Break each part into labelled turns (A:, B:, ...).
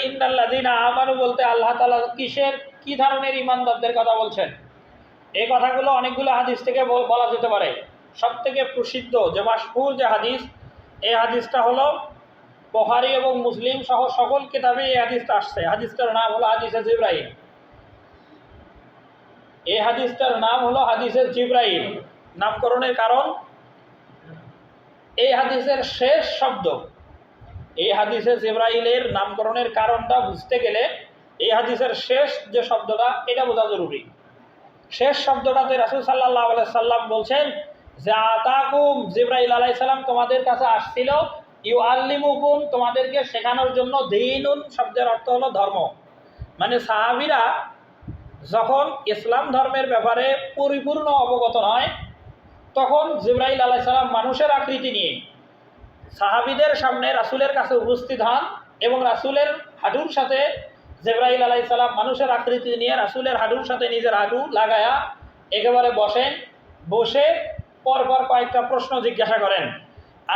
A: ইন্নাল্লাযীনা আমানু বলতে আল্লাহ তাআলা কি ধরনের ঈমানদারদের কথা বলছেন? এই কথাগুলো অনেকগুলো হাদিস থেকে বলা যেতে পারে। সবথেকে প্রসিদ্ধ যে মাশহুর যে হাদিস, এই হাদিসটা হলো বুখারী এবং মুসলিম সহ সকল কিতাবে এই হাদিসটা আসছে। হাদিসটার নাম হলো হাদিসে জিবরাইল। এই হাদিসটার নাম হলো হাদিসে জিবরাইল। নামকরণের কারণ, এই হাদিসের শেষ শব্দ, এই হাদিসে জিবরাইলের নামকরণের কারণটা বুঝতে গেলে এই হাদিসের শেষ যে শব্দটা এটা বোঝা জরুরি। শেষ শব্দটাতে রাসূল সাল্লাল্লাহু আলাইহি সাল্লাম বলছেন যে আতাকুম, জিবরাইল আলাইহিস সালাম তোমাদের কাছে আসছিল, ইউআল্লিমুকুম তোমাদেরকে শেখানোর জন্য, দীনুন শব্দের অর্থ হলো ধর্ম। মানে সাহাবীরা যখন ইসলাম ধর্মের ব্যাপারে পরিপূর্ণ অবগত নয়, তখন জিবরাইল আলাইহিস সালাম মানুষের আকৃতি নিয়ে সাহাবীদের সামনে রাসূলের কাছে উপস্থিত হন এবং রাসূলের হাঁটুর সাথে জিবরাইল আলাইহিস সালাম মানুষের আকৃতি নিয়ে রাসূলের হাঁটুর সাথে নিজের হাঁটু লাগায়া একেবারে বসেন। বসে পরপর কয়েকটা প্রশ্ন জিজ্ঞাসা করেন।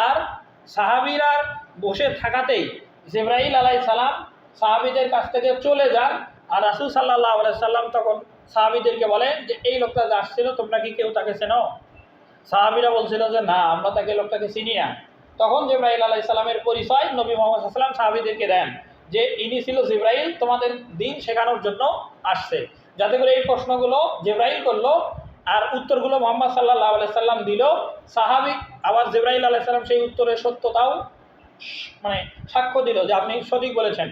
A: আর সাহাবীরা বসে থাকাতেই জিবরাইল আলাইহিস সালাম সাহাবীদের কাছ থেকে চলে যান। আর রাসূল সাল্লাল্লাহু আলাইহি সাল্লাম তখন সাহাবীদেরকে বলেন যে এই লোকটা যে আসছিল তোমরা কি কেউ তাকে চেনো? সাহাবীরা বলছিল যে না, আমরা তাকে লোকটাকে চিনি না। তখন জিবরাইল আলাইহিস সালামের পরিচয় নবী মুহাম্মদ সাল্লাল্লাহু আলাইহি ওয়াসাল্লাম সাহাবীদেরকে দেন যে ইনি ছিল জিবরাইল, তোমাদের দিন শেখানোর জন্য আসছে। যাতে করে এই প্রশ্নগুলো জিবরাইল করলো আর উত্তরগুলো মুহাম্মদ সাল্লাল্লাহু আলাইহি সাল্লাম দিল। সাহাবী আবার জিবরাইল আলাইহিস সালাম সেই উত্তরের সত্যতাও মানে সাক্ষ্য দিল যে আপনি সঠিক বলেছেন।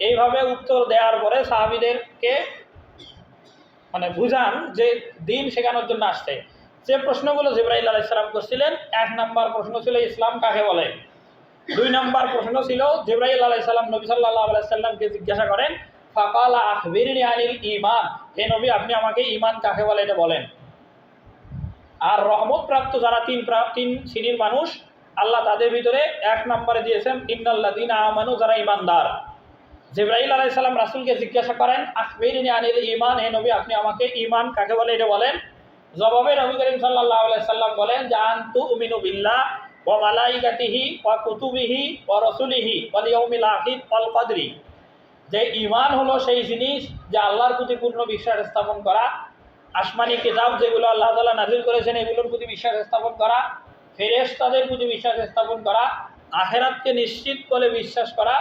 A: এইভাবে উত্তর দেওয়ার পরে সাহাবীদেরকে মানে বুঝান যে দিন শেখানোর জন্য আসছে। যে প্রশ্নগুলো জিবরাইল আলাইহিস সালাম করছিলেন, 1 নম্বর প্রশ্ন ছিল ইসলাম কাকে বলে। 2 নম্বর প্রশ্ন ছিল জিবরাইল আলাইহিস সালাম নবী সাল্লাল্লাহু আলাইহি সাল্লামকে জিজ্ঞাসা করেন, ফাকালা আখবিরনি আনিল ঈমান, হে নবী আপনি আমাকে ঈমান কাকে বলে এটা বলেন। আর রহমতপ্রাপ্ত যারা তিন শ্রেণীর মানুষ আল্লাহ তাদের ভিতরে 1 নম্বরে দিয়েছেন ইন্নাল্লাযীনা আমানু, যারা ঈমানদার। জিবরাইল আলাইহিস সালাম রাসূলকে জিজ্ঞাসা করেন আখবিরনি আনিল ঈমান, হে নবী আপনি আমাকে ঈমান কাকে বলে এটা বলেন। জবাবে নবী করিম সাল্লাল্লাহু আলাইহি সাল্লাম বলেন যে আনতু উমিনু বিল্লাহ ওয়া মালাইকাতিহি ওয়া কুতুবিহি ওয়া রাসূলিহি ওয়াল ইয়াউমিল আখির ওয়াল কদরি, যে ঈমান হলো সেই জিনিস যে আল্লাহর প্রতি পূর্ণ বিশ্বাস স্থাপন করা, আসমানি কিতাব যেগুলো আল্লাহ তাআলা নাযিল করেছেন এগুলোর প্রতি বিশ্বাস স্থাপন করা, ফেরেশতাদের প্রতি বিশ্বাস স্থাপন করা, আখিরাতকে নিশ্চিত বলে বিশ্বাস করা,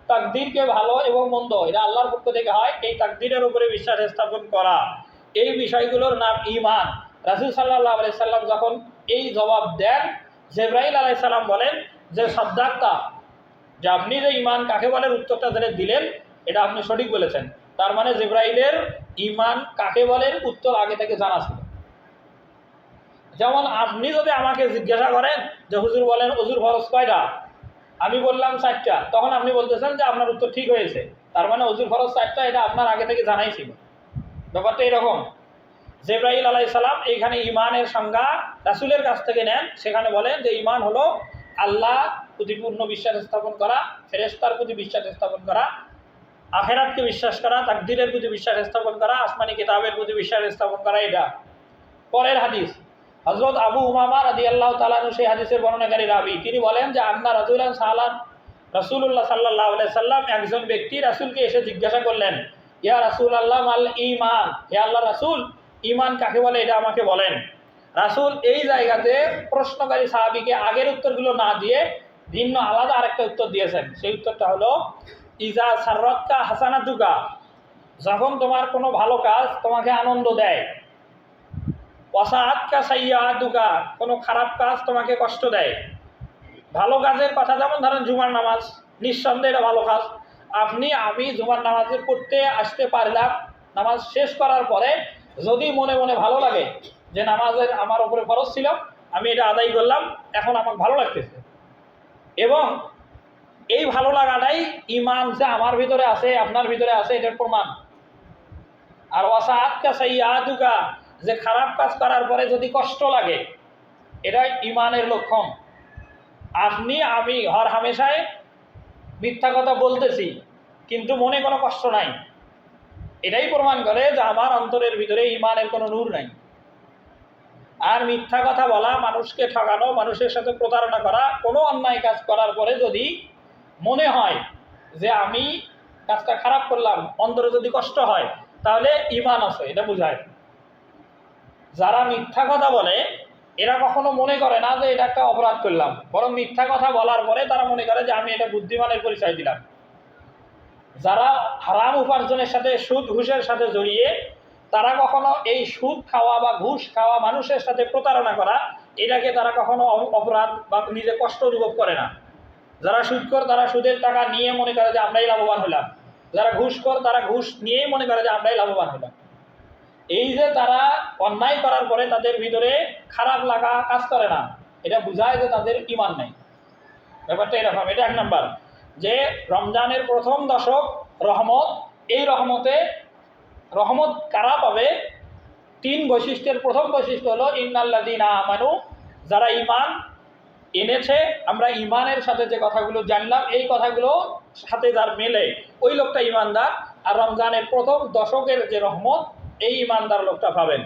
A: তাকদীরকে ভালো এবং মন্দ এটা আল্লাহর পক্ষ থেকে হয় এই তাকদীরের উপরে বিশ্বাস স্থাপন করা, এই বিষয়গুলোর নাম ঈমান। রাসূল সাল্লাল্লাহু আলাইহি সাল্লাম যখন এই জবাব দেন, জিবরাইল আলাইহিস সালাম বলেন যে সাদ্দাক্তা, যে আপনি যে ঈমান কাকে বলে উত্তরটা যেটা দিলেন এটা আপনি সঠিক বলেছেন। তার মানে জিবরাইলের ঈমান কাকে বলে উত্তর আগে থেকে জানা ছিল। যেমন আপনি যদি আমাকে জিজ্ঞাসা করেন যে হুজুর বলেন ওযুর ফরজ কয়টা, আমি বললাম 4টা, তখন আপনি বলতেছেন যে আপনার উত্তর ঠিক হয়েছে। তার মানে ওযুর ফরজ 4টা এটা আপনার আগে থেকে জানাই ছিল। ব্যাপারটা এরকম। জিবরাইল আলাইহিস সালাম এইখানে ঈমানের সংজ্ঞা রাসূলের কাছ থেকে নেন। সেখানে বলেন যে ঈমান হলো আল্লাহ প্রতি পূর্ণ বিশ্বাস স্থাপন করা, ফেরেশতার প্রতি বিশ্বাস স্থাপন করা, আখিরাতকে বিশ্বাস করা, তাকদীরের প্রতি বিশ্বাস স্থাপন করা, আসমানি কিতাবের প্রতি বিশ্বাস স্থাপন করা। এটা পরের হাদিস হযরত আবু উমামা রাদিয়াল্লাহু তাআলা আনহু সেই হাদিসের বর্ণনাকারী রাবী, তিনি বলেন যে আন্না রাজুলান সালান রাসূলুল্লাহ সাল্লাল্লাহু আলাইহি সাল্লাম, একজন ব্যক্তি রাসূলকে এসে জিজ্ঞাসা করলেন ইয়া রাসূলুল্লাহ মাল ঈমান, হে আল্লাহর রাসূল ঈমান কাকে বলে এটা আমাকে বলেন। রাসূল এই জায়গাতে প্রশ্নকারী সাহাবীকে আগের উত্তরগুলো না দিয়ে ভিন্ন আলাদা আরেকটা উত্তর দিয়েছেন। সেই উত্তরটা হলো ইজা সাররাতকা হাসানাতুকা, যখন তোমার কোনো ভালো কাজ তোমাকে আনন্দ দেয়, ওয়াসাআতকা সাইয়্যাতুকা, কোনো খারাপ কাজ তোমাকে কষ্ট দেয়। ভালো কাজের কথা যেমন ধরেন জুমার নামাজ, নিঃসন্দেহে এটা ভালো কাজ। আমি জুমার নামাজে পড়তে আসতে পারলাম, নামাজ শেষ করার পরে যদি মনে মনে ভালো লাগে যে নামাজের আমার উপরে ফরজ ছিল, আমি এটা আদায় করলাম, এখন আমার ভালো লাগতেছে, এবং এই ভালো লাগাটাই ঈমান যে আমার ভিতরে আছে আপনার ভিতরে আছে এটার প্রমাণ। আর ওয়াসাআতকা সাইয়্যাতুকা, যে খারাপ কাজ করার পরে যদি কষ্ট লাগে, এটা ঈমানের লক্ষণ। আমি হর হামেশায় মিথ্যা কথা বলতেছি কিন্তু মনে কোনো কষ্ট নাই, এটাই প্রমাণ করে যে আমার অন্তরের ভিতরে ঈমানের কোনো নূর নাই। আর মিথ্যা কথা বলা, মানুষকে ঠকানো, মানুষের সাথে প্রতারণা করা, কোনো অন্যায় কাজ করার পরে যদি মনে হয় যে আমি কাজটা খারাপ করলাম, অন্তরে যদি কষ্ট হয়, তাহলে ঈমান আছে, এটা বোঝায়। যারা মিথ্যা কথা বলে এরা কখনো মনে করে না যে এটা একটা অপরাধ করলাম, বরং মিথ্যা কথা বলার পরে তারা মনে করে যে আমি এটা বুদ্ধিমানের পরিচয় দিলাম। যারা হারাম উপার্জনের সাথে, সুদ ঘুষের সাথে জড়িয়ে, তারা কখনো এই সুদ খাওয়া বা ঘুষ খাওয়া, মানুষের সাথে প্রতারণা করা, এটাকে তারা কখনো অপরাধ বা নিজে কষ্ট অনুভব করে না। যারা সুদখোর তারা সুদের টাকা নিয়ে মনে করে যে আমরাই লাভবান হলাম, যারা ঘুষখোর তারা ঘুষ নিয়েই মনে করে যে আমরাই লাভবান হলাম। এই যে তারা অন্যায় করার পরে তাদের ভিতরে খারাপ লাগা কাজ করে না, এটা বোঝায় যে তাদের ঈমান নেই। ব্যাপারটা এরকম। এটা এক নাম্বার, যে রমজানের প্রথম দশক রহমত, এই রহমত কারা পাবে? 3 বৈশিষ্ট্যের প্রথম বৈশিষ্ট্য হলো ইন্নাল্লাযীনা আমানু, যারা ঈমান এনেছে। আমরা ঈমানের সাথে যে কথাগুলো জানলাম, এই কথাগুলো সাথে যার মেলে, ওই লোকটা ঈমানদার। আর রমজানের প্রথম দশকের যে রহমত, এই ঈমানদার লোকটা পাবেন।